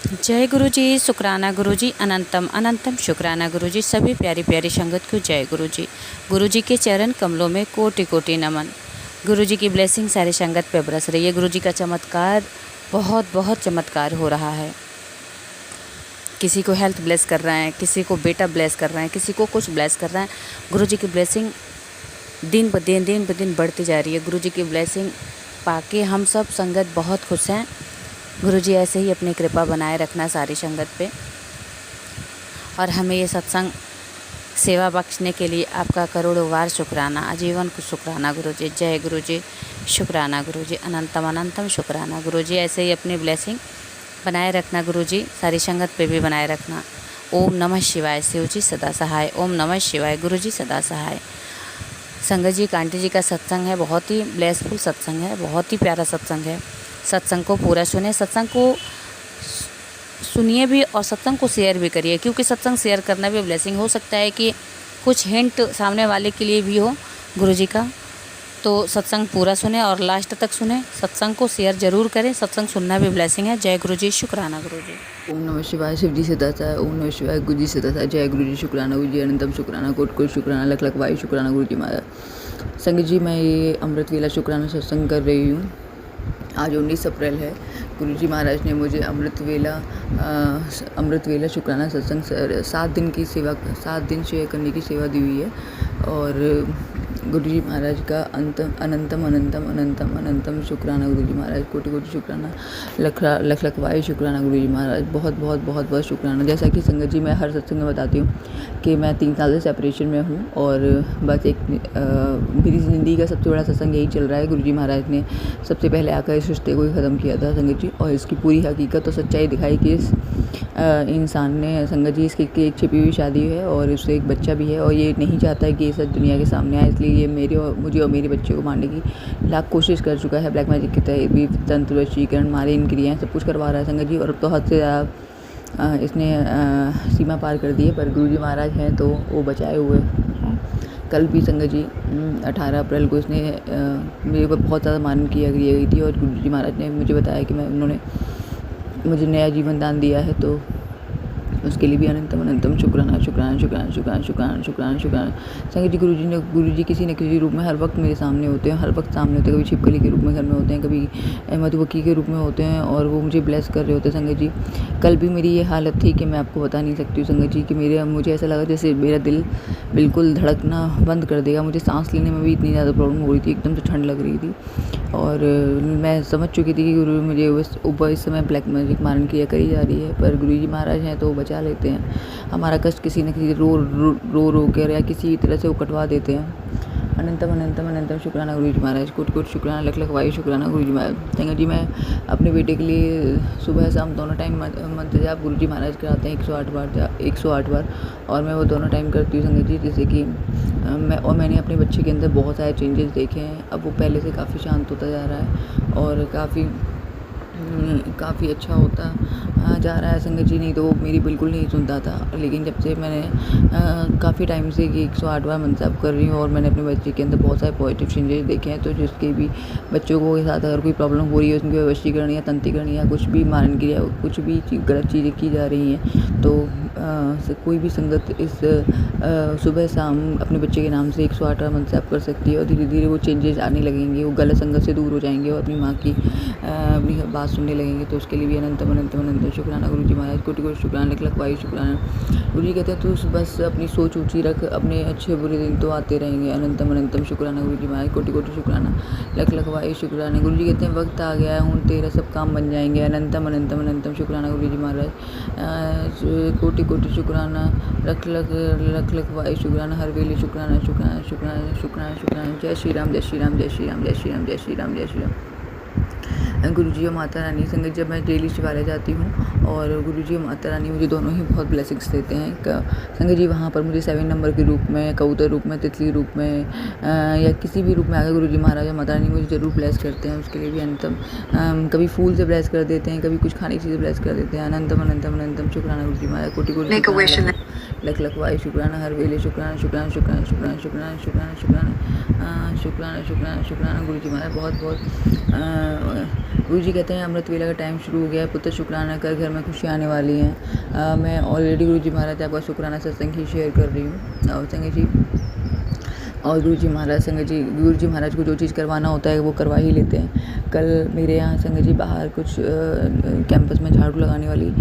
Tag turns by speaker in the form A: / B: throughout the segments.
A: जय गुरु जी, शुक्राना गुरु जी, अनंतम अनंतम शुक्राना गुरु जी। सभी प्यारी प्यारी संगत को जय गुरु जी। गुरु जी के चरण कमलों में कोटि कोटि नमन। गुरु जी की ब्लेसिंग सारी संगत पे बरस रही है। गुरु जी का चमत्कार बहुत बहुत चमत्कार हो रहा है। किसी को हेल्थ ब्लेस कर रहे हैं, किसी को बेटा ब्लेस कर रहे हैं, किसी को कुछ ब्लेस कर रहे हैं। गुरु जी की ब्लेसिंग दिन ब दिन बढ़ती जा रही है। गुरु जी की ब्लेसिंग पाके हम सब संगत बहुत खुश हैं। गुरु जी ऐसे ही अपनी कृपा बनाए रखना सारी संगत पे, और हमें ये सत्संग सेवा बख्शने के लिए आपका करोड़ों बार शुक्राना, आजीवन को शुक्राना गुरु जी। जय गुरु जी, शुक्राना गुरु जी, अनंतम अनंतम शुक्राना गुरु जी। ऐसे ही अपनी ब्लेसिंग बनाए रखना गुरु जी, सारी संगत पे भी बनाए रखना। ओम नमः शिवाय। शिव जी सदा सहाय। ओम नमः शिवाय। गुरु जी सदा सहाय। संगत जी, कांटी जी का सत्संग है, बहुत ही ब्लेसफुल सत्संग है, बहुत ही प्यारा सत्संग है। सत्संग को पूरा सुने, सत्संग को सुनिए भी और सत्संग को शेयर भी करिए, क्योंकि सत्संग शेयर करना भी ब्लेसिंग हो सकता है कि कुछ हिंट सामने वाले के लिए भी हो गुरु जी का। तो सत्संग पूरा सुने और लास्ट तक सुने, सत्संग को शेयर जरूर करें। सत्संग सुनना भी ब्लेसिंग है। जय गुरु जी, शुक्राना गुरु जी।
B: ओम नमः शिवाय। शिव जी सदा सहाय। ओम नमः शिवाय। गुरु जी सदा सहाय। जय गुरु जी, शुक्राना गुरु जी, अनंतम शुक्राना, कोट कोट शुक्राना, लख लख वायु शुक्राना गुरु जी महाराज। संगत जी, मैं ये अमृत वेला शुक्राना सत्संग कर रही हूँ। आज 19 अप्रैल है। गुरु जी महाराज ने मुझे अमृत वेला शुक्राना सत्संग 7 दिन की सेवा, 7 दिन शेयर करने की सेवा दी हुई है। और गुरु जी महाराज का अनंतम अनंतम अनंतम अनंतम शुक्राना गुरु जी महाराज, कोटि कोटि शुक्राना, लख लख वायु शुक्राना गुरु जी महाराज, बहुत बहुत बहुत बहुत शुक्राना। जैसा कि संगत जी, मैं हर सत्संग में बताती हूँ कि मैं 3 साल से सेपरेशन में हूँ, और बस मेरी ज़िंदगी का सबसे बड़ा सत्संग यही चल रहा है। गुरु जी महाराज ने सबसे पहले आकर इस रिश्ते को ही ख़त्म किया था संगत जी, और इसकी पूरी हकीकत और सच्चाई दिखाई कि इस इंसान ने, संगत जी, इसकी एक छिपी हुई शादी है और उससे एक बच्चा भी है, और ये नहीं चाहता है कि ये सब दुनिया के सामने आए, इसलिए ये मुझे और मेरे बच्चे को मारने की लाख कोशिश कर चुका है। ब्लैक मैजिक के तहत भी तंत्र वशीकरण, मारे इन क्रियाएँ सब कुछ करवा रहा है संगत जी, और अब तो हद से ज़्यादा इसने सीमा पार कर दी है। पर गुरु जी महाराज हैं तो वो बचाए हुए हैं। कल भी संगत जी 18 अप्रैल को इसने मेरे ऊपर बहुत ज़्यादा मारने की गई थी, और गुरु जी महाराज ने मुझे बताया कि उन्होंने मुझे नया जीवन दान दिया है, तो उसके लिए भी अनंतम अनंतम शुक्राना शुक्राना शुक्राना शुक्राना शुक्राना शुक्राना शुक्राना। संगत जी, गुरु जी किसी न किसी रूप में हर वक्त मेरे सामने होते हैं, हर वक्त सामने होते हैं। कभी छिपकली के रूप में घर में होते हैं, कभी मधुमक्खी के रूप में होते हैं, और वो मुझे ब्लेस कर रहे होते हैं संगत जी। कल भी मेरी ये हालत थी कि मैं आपको बता नहीं सकती हूँ संगत जी, कि मुझे ऐसा लगा जैसे मेरा दिल बिल्कुल धड़कना बंद कर देगा। मुझे सांस लेने में भी इतनी ज़्यादा प्रॉब्लम हो रही थी, एकदम से ठंड लग रही थी, और मैं समझ चुकी थी कि गुरु मुझे ऊपर इस समय ब्लैक मैजिक मारने की करी जा रही है। पर गुरु जी महाराज हैं तो वो बचा लेते हैं हमारा कष्ट, किसी न किसी रो कर या किसी तरह से वो कटवा देते हैं। अनंतम अनंतम अनंतम शुक्राना गुरु जी महाराज, कोट कोट शुक्राना, लख लख वायु शुक्राना गुरु जी महाराज। संगत जी, मैं अपने बेटे के लिए सुबह शाम दोनों टाइम मंत्र जाप गुरु जी महाराज कराते हैं 108 बार, और मैं वो दोनों टाइम करती हूँ संगत जी। जैसे कि मैंने अपने बच्चे के अंदर बहुत सारे चेंजेस देखे हैं। अब वो पहले से काफ़ी शांत होता जा रहा है, और काफ़ी अच्छा होता जा रहा है संगत जी। नहीं तो वो मेरी बिल्कुल नहीं सुनता था, लेकिन जब से मैंने काफ़ी टाइम से कि 108 बार मंत्र जाप कर रही हूँ, और मैंने अपने बच्चे के अंदर बहुत सारे पॉजिटिव चेंजेस देखे हैं। तो जिसके भी बच्चों को के साथ अगर कोई प्रॉब्लम हो रही है, उनकी वशीकरण या तंत्रीकरण या कुछ भी मारन क्रिया, कुछ भी गलत चीज़ें की जा रही हैं, तो कोई भी संगत इस सुबह शाम अपने बच्चे के नाम से 108 बार मंत्र जाप कर सकती है, और धीरे धीरे वो चेंजेस आने लगेंगे, वो गलत संगत से दूर हो जाएंगे और अपनी माँ की अपनी बात सुनने लगेंगे। तो उसके लिए भी अनंतम अनंतम अनंतम शुक्राना गुरु जी महाराज, कोटि कोटि शुक्राना, लख लख वायु शुक्राना। गुरु जी कहते हैं तू बस अपनी सोच ऊँची रख, अपने अच्छे बुरे दिन तो आते रहेंगे। अनंतम अनंतम शुक्राना गुरु जी महाराज, कोटि कोटि शुक्राना, लख लख वायु शुक्राना। गुरु जी कहते हैं वक्त आ गया है, हूँ तेरा सब काम बन जाएंगे। अनंतम अनंतम अनंतम शुक्राना गुरु जी महाराज, कोटि कोटि शुक्राना, लख लख वायु शुक्राना, हर वेले शुक्राना शुक्राना शुक्राना शुक्राना शुक्राना। जय श्री राम, जय श्री राम, जय श्री राम, जय श्री राम, जय श्री राम, जय श्री राम। गुरु जी और माता रानी, संगत जब मैं डेली शिवालय जाती हूँ, और गुरु जी और माता रानी मुझे दोनों ही बहुत ब्लेसिंग्स देते हैं। संगत जी, वहाँ पर मुझे 7 नंबर के रूप में, कबूतर रूप में, तितली रूप में, या किसी भी रूप में आकर गुरु जी महाराज और माता रानी मुझे ज़रूर ब्लेस करते हैं। उसके लिए भी अनंतम, कभी फूल से ब्लेस कर देते हैं, कभी कुछ खाने की चीज़ ब्लेस कर देते हैं। अनंतम अनंतम अनंतम शुक्राना गुरु जी महाराज, कोटि कोटि लख लख वायु शुक्राना, हर वेले शुक्राना शुक्राना शुक्राना शुक्राना शुक्राना शुक्राना शुक्राना शुक्राना शुक्राना शुक्राना गुरु जी महाराज, बहुत बहुत गुरुजी कहते हैं अमृत वेला का टाइम शुरू हो गया है, पुत्र शुक्राना कर, घर में खुशियाँ आने वाली हैं। मैं ऑलरेडी गुरुजी महाराज आपका शुक्राना सत्संग ही शेयर कर रही हूँ। और संगत जी, और गुरुजी महाराज संगत जी, गुरुजी महाराज को जो चीज़ करवाना होता है वो करवा ही लेते हैं। कल मेरे यहाँ संगत जी बाहर कुछ कैंपस में झाड़ू लगाने वाली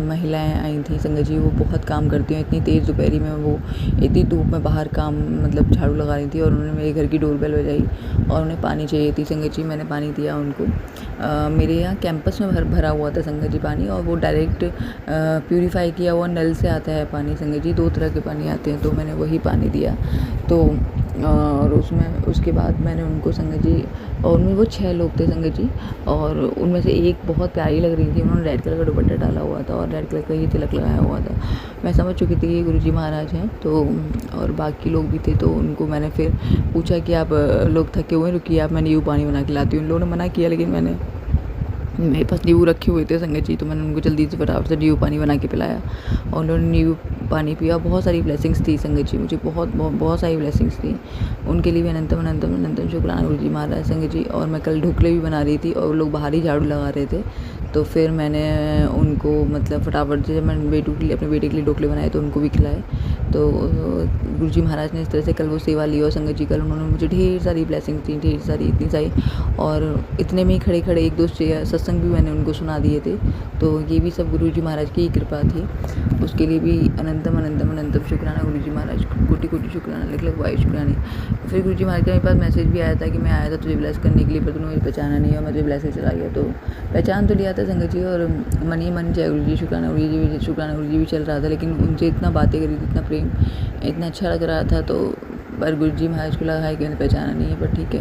B: महिलाएं आई थी संगत जी। वो बहुत काम करती हैं, इतनी तेज़ दोपहरी में वो इतनी धूप में बाहर काम मतलब झाड़ू लगा रही थी, और उन्होंने मेरे घर की डोरबेल बजाई और उन्हें पानी चाहिए थी संगत जी। मैंने पानी दिया उनको। मेरे यहाँ कैंपस में भरा हुआ था संगत जी पानी, और वो डायरेक्ट प्यूरीफाई किया हुआ नल से आता है पानी संगत जी। 2 तरह के पानी आते हैं, तो मैंने वही पानी दिया। तो और उसके बाद मैंने उनको संगत जी, और उनमें वो 6 लोग थे संगत जी, और उनमें से एक बहुत प्यारी लग रही थी। उन्होंने रेड कलर का दुपट्टा डाला हुआ था और रेड कलर का ही तिलक लगाया हुआ था। मैं समझ चुकी थी कि गुरुजी महाराज हैं। तो और बाकी लोग भी थे, तो उनको मैंने फिर पूछा कि आप लोग थके हुए हैं, रुकिए आप मैं नींबू पानी बना के लाती हूँ। उन लोगों ने मना किया, लेकिन मेरे पास नींबू रखे हुए थे संगत जी, तो मैंने उनको जल्दी से फटाफट से नींबू पानी बना के पिलाया, और उन्होंने नींबू पानी पिया। बहुत सारी ब्लेसिंग्स थी संगत जी, मुझे बहुत सारी ब्लेसिंग्स थी। उनके लिए भी अनंतम अनंतम अनंतम शुक्राना गुरुजी महाराज संगत जी। और मैं कल ढोकले भी बना रही थी, और वो लोग बाहर ही झाड़ू लगा रहे थे, तो फिर मैंने उनको मतलब फटाफट से मैं अपने बेटे के लिए ढोकले बनाए, तो उनको भी खिलाए। तो गुरुजी महाराज ने इस तरह से कल वो सेवा ली, और संगत जी कल उन्होंने मुझे ढेर सारी ब्लेसिंग्स दी, ढेर सारी, इतनी सारी। और इतने में ही खड़े खड़े 1-2 सत्संग भी मैंने उनको सुना दिए थे। तो ये भी सब गुरुजी महाराज की ही कृपा थी। उसके लिए भी अनंतम अनंतम अनंतम शुक्राना गुरुजी महाराज, कोटि कोटि शुक्राना, लख लख वाई शुक्राना। फिर गुरुजी महाराज का मेरे पास मैसेज भी आया था कि मैं आया था तुझे ब्लेस करने के लिए, पर तूने मुझे पहचाना नहीं, और मैं तुझे ब्लेस कर चला गया। तो पहचान तो लिया था संगत जी, और मन ही मन जय गुरुजी शुक्राना गुरुजी भी चल रहा था, लेकिन उनसे इतना बातें करी थी, इतना प्रेम, इतना अच्छा लग रहा था। तो पर गुरुजी महाराज को लगा है कि मैंने पहचाना नहीं है, पर ठीक है,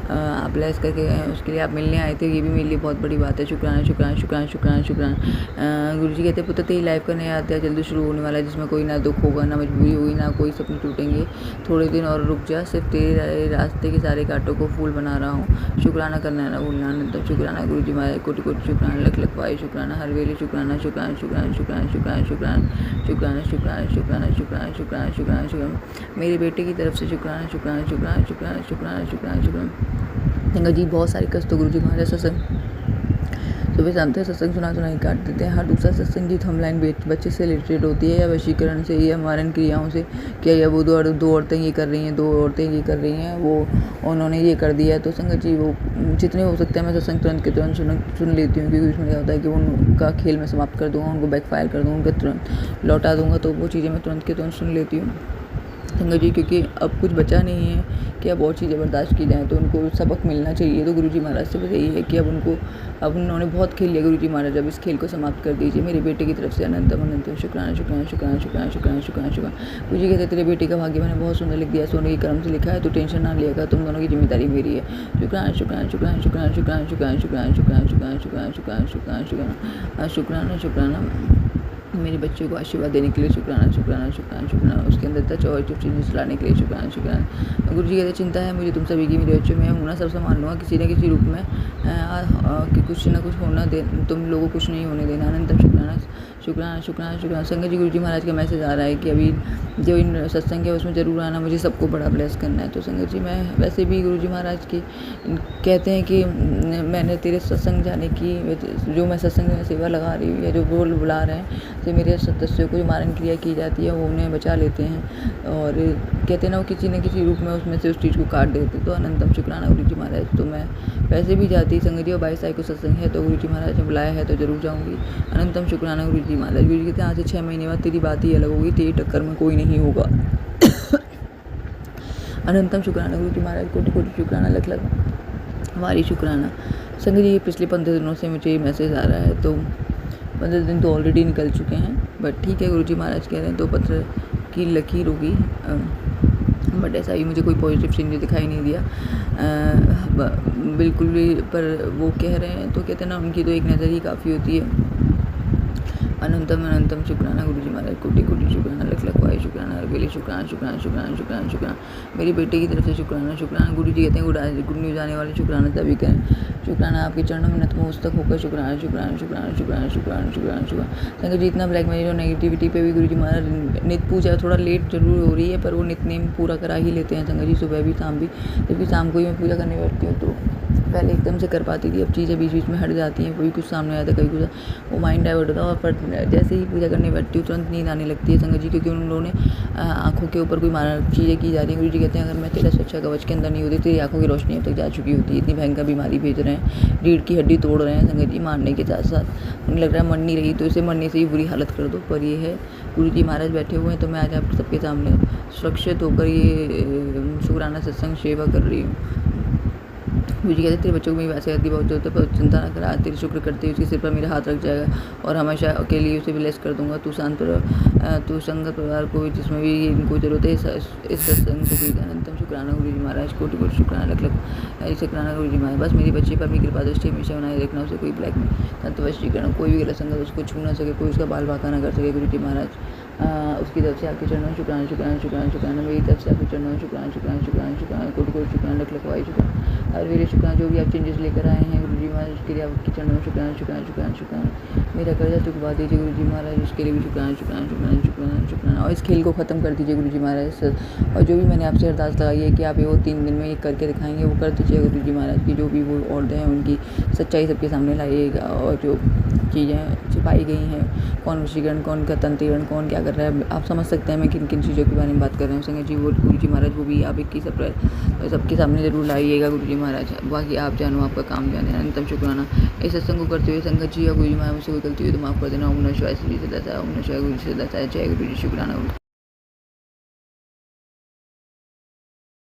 B: आप ब्लेस करके उसके लिए आप मिलने आए थे, ये भी मेरे लिए बहुत बड़ी बात है। शुक्राना शुक्राना शुक्राना शुक्राना शुक्राना। गुरुजी कहते पुत्र तेरी लाइफ का नया अध्याय जल्दी शुरू होने वाला है, जिसमें कोई ना दुख होगा, ना मजबूरी होगी, ना कोई सपने टूटेंगे। थोड़े दिन और रुक जा, सिर्फ तेरे रास्ते के सारे कांटों को फूल बना रहा हूँ। शुक्राना करना ना भूलना। अनंतम शुक्राना गुरुजी महाराज, कोटि कोटि शुक्राना, लख लख वाई शुक्राना, हर वेले शुक्राना शुक्राना शुक्राना शुक्राना शुक्राना शुक्राना शुक्राना शुक्राना शुक्राना शुक्राना शुक्राना शुक्राना शुक्राना। मेरे बेटे की तरफ से शुक्राना शुक्राना शुक्राना शुक्राना शुक्राना शुक्राना शुक्राना। संगत जी बहुत सारे कष्ट तो गुरुजी महाराज सत्संग सुबह शांति सत्संग सुना ही काट देते हैं। हर दूसरा सत्संग की थंबलाइन बच्चे से रिलेटेड होती है, या वशीकरण से, या मारण क्रियाओं से, क्या या वो दो औरतें ये कर रही हैं, 2 औरतें ये कर रही हैं, वो उन्होंने ये कर दिया है। तो संगत जी वो जितने हो सकते हैं मैं सत्संग तुरंत के तुरंत सुन लेती हूँ, क्योंकि उसमें क्या होता है कि उनका खेल मैं समाप्त कर दूँगा, उनको बैकफायर कर दूँगा, उनको तुरंत लौटा दूँगा। तो वो चीज़ें मैं तुरंत के तुरंत सुन लेती हूँ संगत जी, क्योंकि अब कुछ बचा नहीं है कि अब और चीज़ें बर्दाश्त की जाएँ, तो उनको सबक मिलना चाहिए। तो गुरुजी महाराज से बस यही है कि अब उन्होंने बहुत खेल लिया, गुरुजी महाराज अब इस खेल को समाप्त कर दीजिए। मेरे बेटे की तरफ से अनंतम अनंतम शुक्राना शुक्राना शुक्राना शुक्राना शुक्राना शुक्राना शुक्राना। गुरुजी कहते तेरे बेटे का भाग्य मैंने बहुत सुंदर लिख दिया, सोने के कर्म से लिखा है, तो टेंशन ना लिएगा, तुम दोनों की जिम्मेदारी मेरी है। शुक्राना शुक्राना शुक्राना शुक्राना शुक्राना शुक्राना शुक्राना शुक्राना शुक्राना शुक्राना शुक्राना शुक्राना शुक्राना शुक्राना शुक्राना। मेरे बच्चे को आशीर्वाद देने के लिए शुक्राना शुक्राना शुक्राना शुक्राना। उसके अंदर टच और चीज़ें चलाने के लिए शुक्राना शुक्राना। गुरुजी कहते चिंता है मुझे तुम सभी की, मेरे बच्चों में हूँ ना, सब संभाल लूँगा किसी न किसी रूप में, कि कुछ ना कुछ होना दे, तुम लोगों को कुछ नहीं होने देना। अनंतम शुक्राना शुक्राना शुक्राना शुक्राना। संगत जी गुरुजी महाराज का मैसेज आ रहा है कि अभी जो इन सत्संग है उसमें ज़रूर आना, मुझे सबको बड़ा ब्लेस करना है। तो संगत जी मैं वैसे भी गुरुजी महाराज की कहते हैं कि मैंने तेरे सत्संग जाने की, जो मैं सत्संग में सेवा लगा रही हूँ, या जो बोल बुला रहे हैं, तो मेरे सदस्यों को जो मारण क्रिया की जाती है वो उन्हें बचा लेते हैं, और कहते हैं ना वो किसी न किसी रूप में उसमें से उस चीज़ को काट देते। तो अनंतम शुक्राना गुरुजी महाराज। तो मैं वैसे भी जाती संगत जी, और 22 तारीख को सत्संग है, तो गुरुजी महाराज ने बुलाया है तो जरूर जाऊँगी। अनंतम शुक्राना गुरुजी महाराज। गुरुजी कहते हैं आज से 6 महीने बाद तेरी बात ही अलग होगी, तेरी टक्कर में कोई नहीं होगा। अनंतम शुक्राना गुरुजी महाराज, कोटि कोटि शुक्राना, लख लख वारी शुक्राना। संगत जी पिछले 15 दिनों से मुझे मैसेज आ रहा है, तो 15 दिन तो ऑलरेडी निकल चुके हैं, बट ठीक है गुरुजी महाराज कह रहे हैं तो पत्र की लकीर होगी, बट ऐसा भी मुझे कोई पॉजिटिव चेंज दिखाई नहीं दिया बिल्कुल भी। पर वो कह रहे हैं तो कहते हैं ना उनकी तो एक नज़र ही काफ़ी होती है। अनंतम अनंतम शुक्राना गुरुजी महाराज, कोटि कोटि शुक्राना, लख लख वाई शुक्राना, हर वेले शुक्राना शुक्राना शुक्राना शुक्राना शुक्राना। मेरे बेटे की तरफ से शुक्राना शुक्राना। गुरुजी कहते हैं गुड न्यूज़ आने वाले, शुक्राना तभी करें। शुक्राना आपके चरणों में नतमस्तक होकर शुक्राना शुक्राना शुक्राना शुक्राना शुक्राना शुक्राना शुक्राना। संगत जी इतना ब्लैक मैजिक और नेगेटिविटी पे भी गुरुजी महाराज नित पूजा थोड़ा लेट जरूर हो रही है, पर वो नित नेम पूरा करा ही लेते हैं संगत जी, सुबह भी शाम भी। जबकि शाम को ही मैं पूजा करने बैठती हूँ, तो पहले एकदम से कर पाती थी, अब चीज़ें बीच बीच में हट जाती हैं, कभी कुछ सामने आता है, कभी कुछ, वो माइंड डाइवर्ट होता है। और पर जैसे ही पूजा करने बैठती हूँ तुरंत नींद आने लगती है संगत जी, क्योंकि उन लोगों ने आँखों के ऊपर कोई मारा चीज़ें की जा रही हैं। गुरु जी कहते हैं अगर मैं तेरा सच्चा कवच के अंदर नहीं होती तेरी आँखों की रोशनी अब तक जा चुकी होती है। इतनी भयंकर बीमारी भेज रहे हैं, रीढ़ की हड्डी तोड़ रहे हैं संगत जी, मारने के साथ साथ। उन्हें लग रहा है मर नहीं रही तो इसे मरने से ही बुरी हालत कर दो। पर ये है गुरु जी महाराज बैठे हुए हैं, तो मैं आज आप सबके सामने सुरक्षित होकर ये शुक्राना सत्संग सेवा कर रही हूँ। गुरु जी कहते तेरे बच्चों को मेरी वैसे आती बहुत होता है, पर चिंता ना कर, आज तेरी शुक्र करते हुए उसके सिर पर मेरा हाथ रख जाएगा और हमेशा के लिए उसे ब्लेस कर दूंगा। तू शांत रह, तू संगत परिवार को जिसमें भी इनको जरूरत है इस सत्संग को अनंतम शुक्राना गुरु जी महाराज, कोटि कोटि शुक्राना लख लख शुक्राना गुरु जी महाराज। बस मेरी बच्ची पर भी कृपा दृष्टि हमेशा बनाए रखना, उसे कोई ब्लैक में तंतवशीकरण कोई भी गलत संगत उसको छू ना सके, कोई उसका बाल बाका ना कर सके गुरु जी महाराज। उसकी तरफ से आपके चरणों शुक्राना शुक्राना शुक्राना शुक्राना, मेरी तरफ से आपके चरणों शुक्राना शुक्राना शुक्राना शुक्राना, कोटि कोटि शुक्राना लख लख वाई शुक्राना। और मेरे शुक्राना जो भी आप चेंजेस लेकर आए हैं गुरु जी महाराज, उसके लिए आपके चरणों में शुक्राना शुक्राना शुक्राना शुक्राना। मेरा कर्जा चुकवा दीजिए गुरु जी महाराज, उसके लिए भी शुक्राना शुक्राना शुक्राना शुक्राना शुक्राना। और इस खेल को ख़त्म कर दीजिए गुरु जी महाराज। और जो भी मैंने आपसे अरदास लगाई है कि आप ये वो 3 दिन में ये करके दिखाएंगे, वो कर दीजिए गुरु जी महाराज की। जो भी वो औरतें हैं उनकी सच्चाई सबके सामने लाइएगा, और जो चीज़ें छिपाई गई हैं, कौन वशीकरण, कौन का तंत्रीकरण, कौन क्या कर रहा है, आप समझ सकते हैं मैं किन किन चीज़ों के बारे में बात कर रहा हूँ संगत जी। वो गुरु जी महाराज वो भी आप 21 अप्रैल सबके सामने ज़रूर लाइएगा गुरु जी महाराज। बाकी आप जानो, आपका काम जाने। अनंतम शुक्राना। इस सत्संग को करते हुए संगत जी या गुरु जी महाराज मुझसे कोई गलती हुई तो माफ़ कर देना। ओम नमः शिवाय, श्री सदा साई, ओम नमः शिवाय, गुरु जी सदा साई, जय गुरु जी, शुक्राना गुरु।